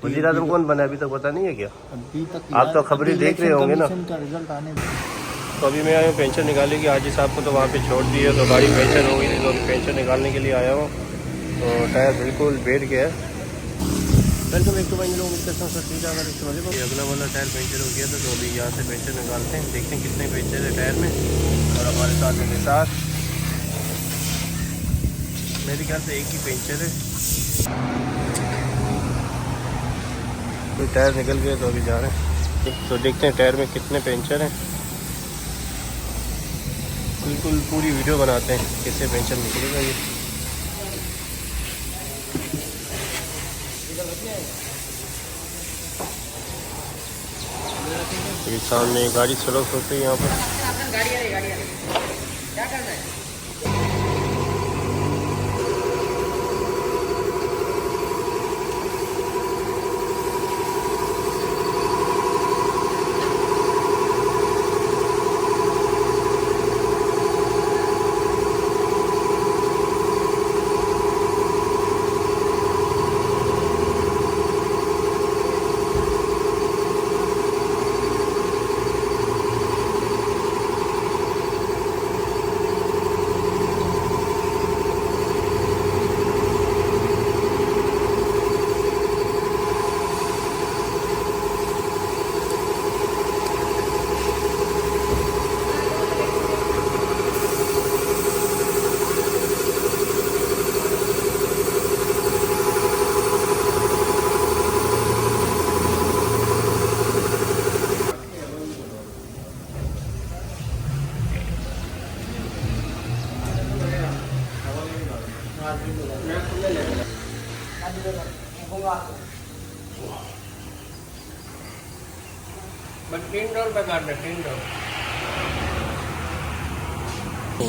वज़ीर आज़म कौन बना अभी तक पता नहीं है क्या? अभी तक आप तो खबरें देख रहे होंगे ना। का रिजल्ट आने तो अभी मैं आया हूँ पेंशन निकालने की। हाजी साहब को तो वहाँ पे छोड़ दिए, तो गाड़ी पेंशन हो गई थी, तो अभी पेंशन निकालने के लिए आया हूँ। तो टायर बिल्कुल बैठ गया है। वेलकम एक तो भाई लोग मिलते हैं सर ठीक है। अगला वाला टायर पंचर हो गया था, तो अभी यहाँ से पेंचर निकालते हैं, देखते हैं कितने पेंचर है टायर में। और हमारे साथ है निसार, मेरे ख्याल से एक ही पेंचर है। तो टायर निकल गया, तो अभी जा रहे हैं, तो देखते हैं टायर में कितने पेंचर हैं। बिल्कुल पूरी वीडियो बनाते हैं कैसे पेंचर निकलेगा ये। ये सामने गाड़ी सड़क होती है यहाँ पर। क्या करना है?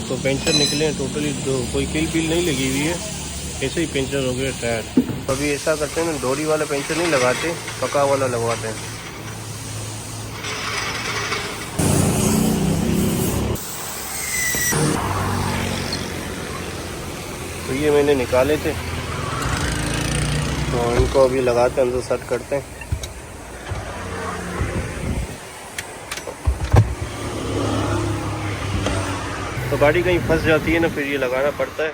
तो पेंचर निकले हैं टोटली दो, कोई किल बिल नहीं लगी हुई है, ऐसे ही पेंचर हो गया टायर। अभी ऐसा करते हैं ना, डोरी वाला पेंचर नहीं लगाते, पका वाला लगवाते हैं। तो ये मैंने निकाले थे, तो इनको अभी लगाते हैं, अंदर सेट करते हैं। तो गाड़ी कहीं फंस जाती है ना, फिर ये लगाना पड़ता है,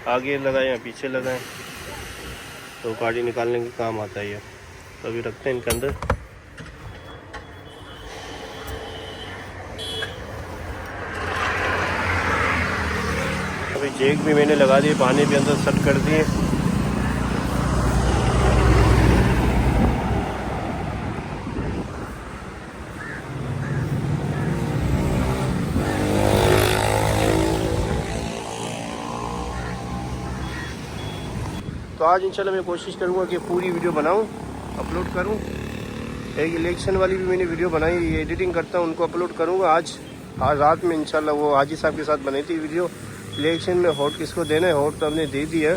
आगे लगाएं या पीछे लगाएं, तो गाड़ी निकालने के काम आता है ये। तो अभी रखते हैं इनके अंदर। अभी जैक भी मैंने लगा दिए, पानी भी अंदर सेट कर दिए। तो आज इंशाल्लाह मैं कोशिश करूँगा कि पूरी वीडियो बनाऊँ, अपलोड करूँ। एक इलेक्शन वाली भी मैंने वीडियो बनाई, एडिटिंग करता हूँ, उनको अपलोड करूँगा आज रात में इंशाल्लाह। वो हाजी साहब के साथ बनाई थी वीडियो। इलेक्शन में वोट किसको देना है, वोट तो हमने दे दिया,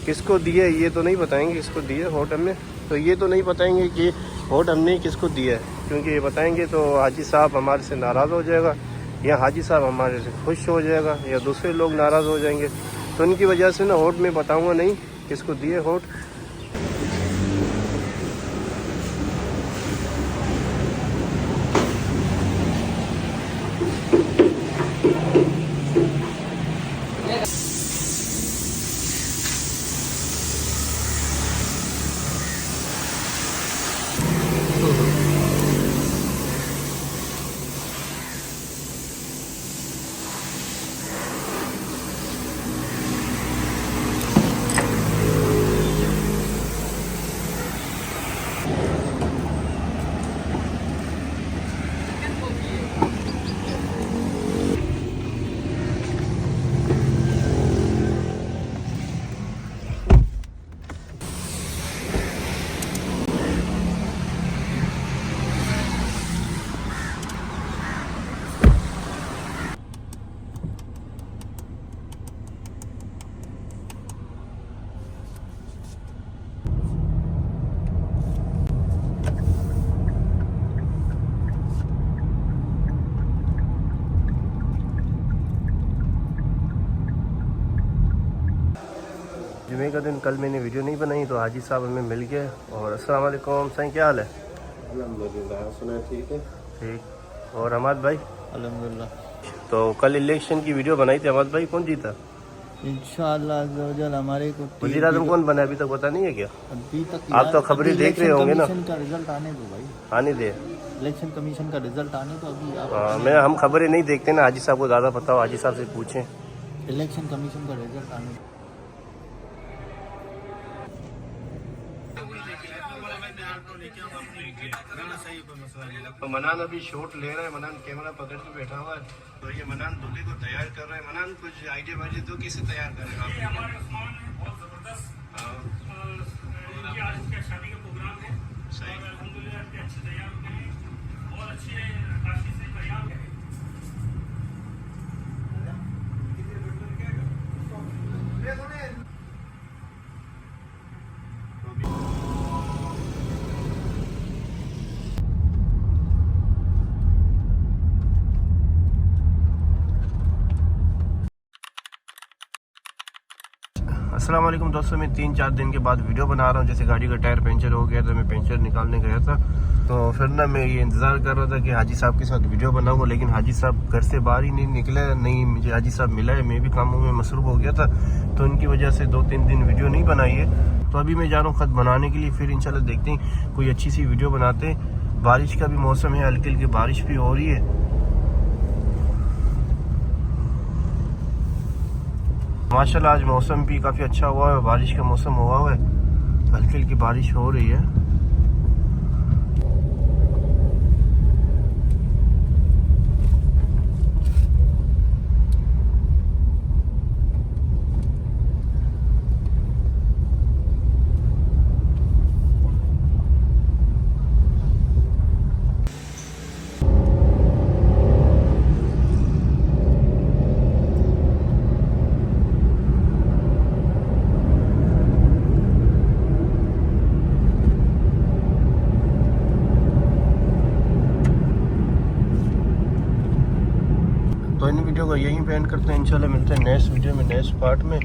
किसको दिया ये तो नहीं बताएंगे किसको दिया वोट हमने। तो ये तो नहीं बताएंगे कि वोट हमने किसको दिया है, क्योंकि ये बताएंगे तो हाजी साहब हमारे से नाराज़ हो जाएगा, या हाजी साहब हमारे से खुश हो जाएगा, या दूसरे लोग नाराज़ हो जाएंगे। तो उनकी वजह से ना वोट मैं बताऊँगा नहीं किसको दिए वोट। का दिन, कल मैंने वीडियो नहीं बनाई तो हाजी साहब हमें मिल गए। और अस्सलाम वालेकुम साईं, क्या हाल है? अल्हम्दुलिल्लाह, सुना ठीक है। ठीक। और अहमद भाई? अल्हम्दुलिल्लाह। तो कल इलेक्शन की वीडियो बनाई थी अहमद भाई, कौन जीता? इंशाअल्लाह अज़्ज़वजल हमारे को वज़ीर आज़म कौन बना अभी तक पता नहीं है क्या? अभी तक आप तो खबरें देख रहे होंगे ना। इलेक्शन का रिजल्ट आने दो भाई, आने दे। इलेक्शन कमीशन का रिजल्ट आने तो अभी आप हम खबरें नहीं देखते ना, हाजी साहब को ज़्यादा पता हो, हाजी साहब से पूछें। इलेक्शन कमीशन का रिजल्ट आने दो। तो मनान अभी शॉट ले रहा है, मनान कैमरा पकड़ के बैठा हुआ है। तो ये मनान दूल्हे को तैयार कर रहा है। मनान कुछ आइडिया वाइडिया तो किसे तैयार करेगा आप? हमारे सामान बहुत ज़बरदस्त ये आज उसका शादी का प्रोग्राम है। सही। और अल्हम्दुलिल्लाह इसके अच्छे तैयार होते हैं, बहुत अच्छे काशी से तैयार है। अस्सलाम वालेकुम दोस्तों, मैं 3-4 दिन के बाद वीडियो बना रहा हूँ। जैसे गाड़ी का टायर पंचर हो गया था, मैं पंचर निकालने गया था, तो फिर ना मैं ये इंतज़ार कर रहा था कि हाजी साहब के साथ वीडियो बनाऊँगा, लेकिन हाजी साहब घर से बाहर ही नहीं निकले। नहीं मुझे हाजी साहब मिला है, मैं भी कामों में मसरूफ़ हो गया था, तो उनकी वजह से 2-3 दिन वीडियो नहीं बनाई है। तो अभी मैं जा रहा हूँ ख़त बनाने के लिए, फिर इंशाल्लाह देखते हैं कोई अच्छी सी वीडियो बनाते हैं। बारिश का भी मौसम है, हल्की हल्की बारिश भी हो रही है। माशाल्लाह आज मौसम भी काफ़ी अच्छा हुआ है, बारिश का मौसम हुआ है, हल्की हल्की बारिश हो रही है। तो इन वीडियो को यहीं पे एंड करते हैं। इंशाल्लाह मिलते हैं नेक्स्ट वीडियो में, नेक्स्ट पार्ट में।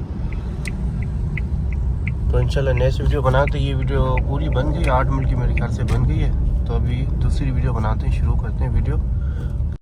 तो इंशाल्लाह नेक्स्ट वीडियो बनाते। ये वीडियो पूरी बन गई, 8 मिनट की मेरे ख्याल से बन गई है। तो अभी दूसरी वीडियो बनाते हैं, शुरू करते हैं वीडियो।